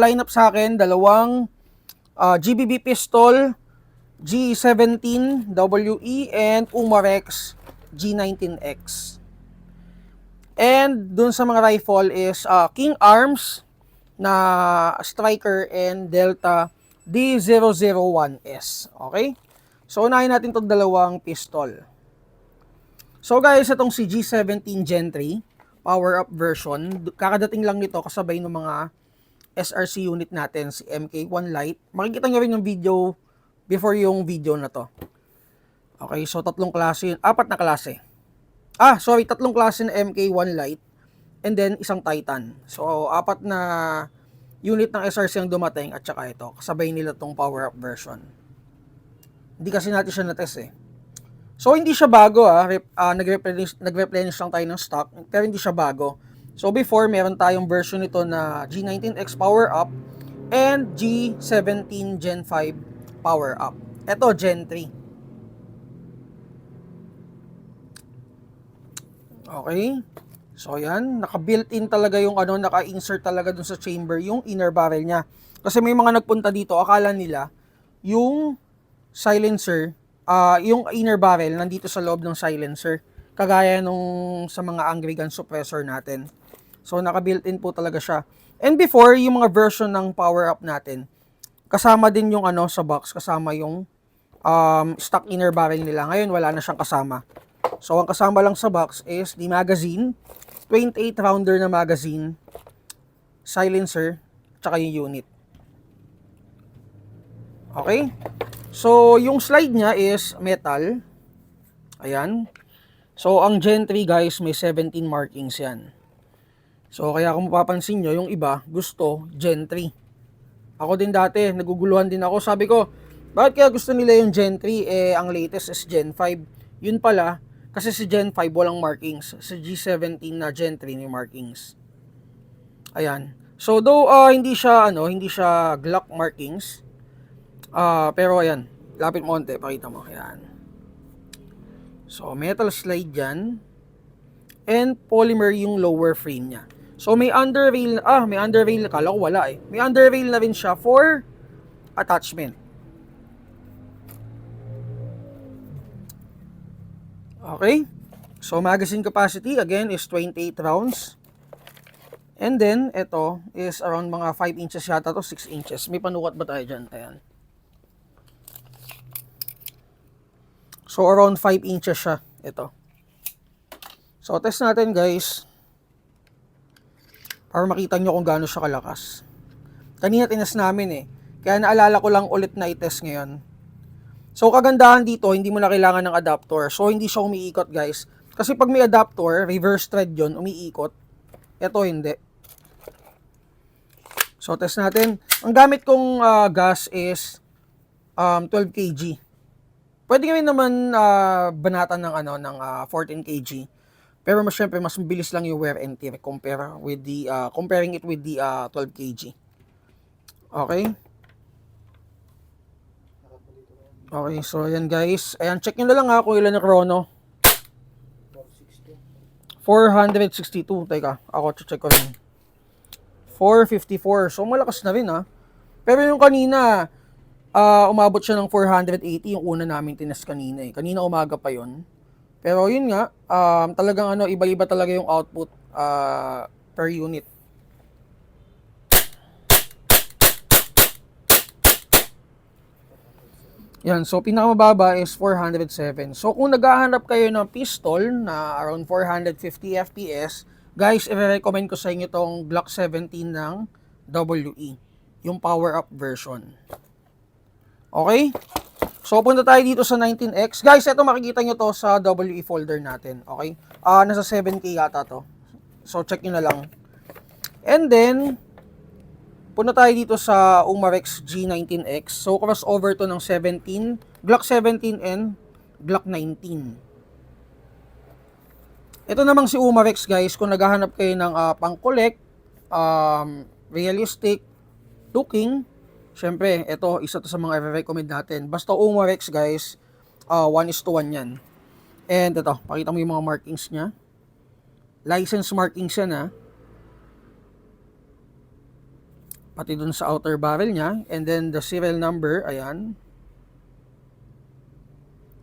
Line up sa akin, dalawang GBB pistol, G17WE and Umarex G19X. And dun sa mga rifle is King Arms na Striker and Delta D001S. Okay? So, unahin natin itong dalawang pistol. So guys, itong si G17 Gen 3 power up version, kakadating lang nito kasabay ng mga SRC unit natin, si MK1 Lite. Makikita nyo rin yung video before yung video na to. Okay, so tatlong klase, apat na klase. Tatlong klase na MK1 Lite and then isang Titan. So, apat na unit ng SRC ang dumating at saka ito, kasabay nila tong power up version. Hindi kasi natin siya na-test eh. So, hindi siya bago nag-replenish lang tayo ng stock, pero hindi siya bago. So, before, meron tayong version nito na G19X Power Up and G17 Gen 5 Power Up. Ito, Gen 3. Okay. So, yan. Naka-built-in talaga yung naka-insert talaga dun sa chamber yung inner barrel niya. Kasi may mga nagpunta dito, akala nila yung silencer, yung inner barrel nandito sa loob ng silencer. Kagaya nung sa mga Angry Gun suppressor natin. So, naka-built-in po talaga siya. And before, yung mga version ng power-up natin, kasama din yung sa box, kasama yung stock inner barrel nila. Ngayon, wala na siyang kasama. So, ang kasama lang sa box is the magazine, 28 rounder na magazine, silencer, tsaka yung unit. Okay? So, yung slide niya is metal. Ayan. So, ang Gen 3 guys, may 17 markings yan. So, kaya kung mapapansin nyo, yung iba, gusto Gen 3. Ako din dati, naguguluhan din ako. Sabi ko, bakit kaya gusto nila yung Gen 3? Ang latest is Gen 5. Yun pala, kasi si Gen 5 walang markings. Si G17 na Gen 3 may markings. Ayan. So, though hindi siya Glock markings, pero ayan, lapit mo onte, pakita mo. Ayan. So, metal slide yan. And polymer yung lower frame niya. So, may underrail, kala ko wala eh. May underrail na rin siya for attachment. Okay? So, magazine capacity, again, is 28 rounds. And then, ito is around mga 5 inches yata to, 6 inches. May panukat ba tayo dyan? Ayan. So, around 5 inches siya. Ito. So, test natin guys. Para makita nyo kung gaano siya kalakas. Kanina tinest namin eh. Kaya naalala ko lang ulit na i-test ngayon. So, kagandahan dito, hindi mo na kailangan ng adapter. So, hindi siya umiikot guys. Kasi pag may adapter, reverse thread yun, umiikot. Ito hindi. So, test natin. Ang gamit kong gas is 12 kg. Pwede kami naman banatan ng 14 kg. Pero syempre mas mabilis lang yung wear and tear comparing it with the 12 kg. Okay? Okay, so ayan guys. Ayan, check nyo na lang kung ilan yung chrono. 462. Teka, ako check ko rin. 454. So malakas na rin Pero yung kanina, umabot siya ng 480 yung una namin tinest kanina eh. Kanina umaga pa yon. Pero yun nga, talagang iba-iba talaga yung output per unit. Yan, so pinakamababa is 407. So kung naghahanap kayo ng pistol na around 450 FPS, guys, i-recommend ko sa inyo tong Glock 17 ng WE, yung power up version. Okay? So, punta tayo dito sa 19X. Guys, ito makikita nyo to sa WE folder natin. Okay? Nasa 7K yata to. So, check nyo na lang. And then, punta tayo dito sa Umarex G19X. So, crossover to ng 17, Glock 17 and Glock 19. Ito namang si Umarex, guys. Kung naghahanap kayo ng pang-collect, realistic, looking, syempre, ito, isa to sa mga i-recommend natin. Basta Umarex, guys, 1:1 yan. And ito, pakita mo yung mga markings niya. License markings yan, pati dun sa outer barrel niya. And then the serial number, ayan.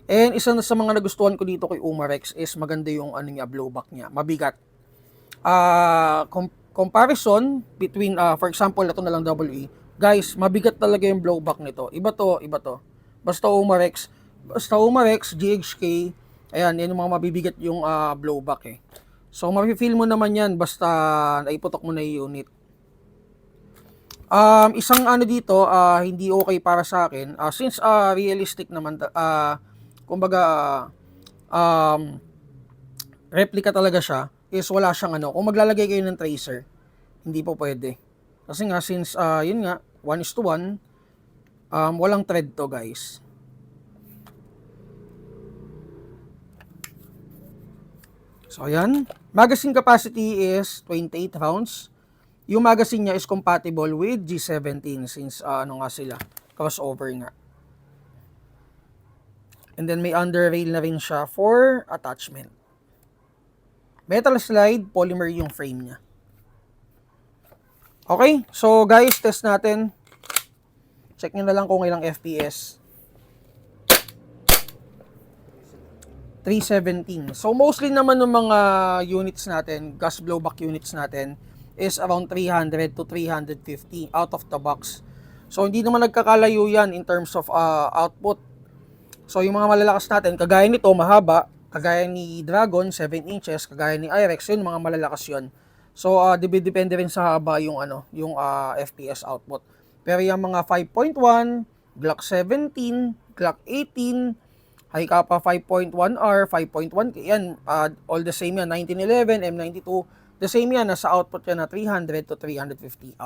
And isa na sa mga nagustuhan ko dito kay Umarex is maganda yung ano niya, blowback niya. Mabigat. Comparison between, for example, ito na lang WE. Guys, mabigat talaga yung blowback nito. Iba to, iba to. Basta Umarex, GHK, ayan, yan yung mga mabibigat yung blowback eh. So, mafe-feel mo naman yan basta naiputok mo na yung unit. Isang ano dito, hindi okay para sa akin. Since realistic naman, kumbaga, replica talaga siya, is wala siyang ano. Kung maglalagay kayo ng tracer, hindi po pwede. Kasi nga, since, yun nga, 1:1, walang thread to, guys. So, ayan. Magazine capacity is 28 rounds. Yung magazine niya is compatible with G17 since ano nga sila, crossover nga. And then may under rail na rin siya for attachment. Metal slide, polymer yung frame niya. Okay, so guys, test natin. Check nyo na lang kung ilang FPS. 317. So mostly naman ng mga units natin, gas blowback units natin, is around 300 to 350 out of the box. So hindi naman nagkakalayo yan in terms of output. So yung mga malalakas natin, kagaya nito mahaba, kagaya ni Dragon 7 inches, kagaya ni IREX, yun mga malalakas yun. So depende rin sa haba yung ano, yung FPS output. Pero yung mga 5.1, Glock 17, Glock 18, Hi-Capa 5.1R, 5.1, yan, all the same yan, 1911, M92, the same yan, nasa output yan na 300 to 350 out.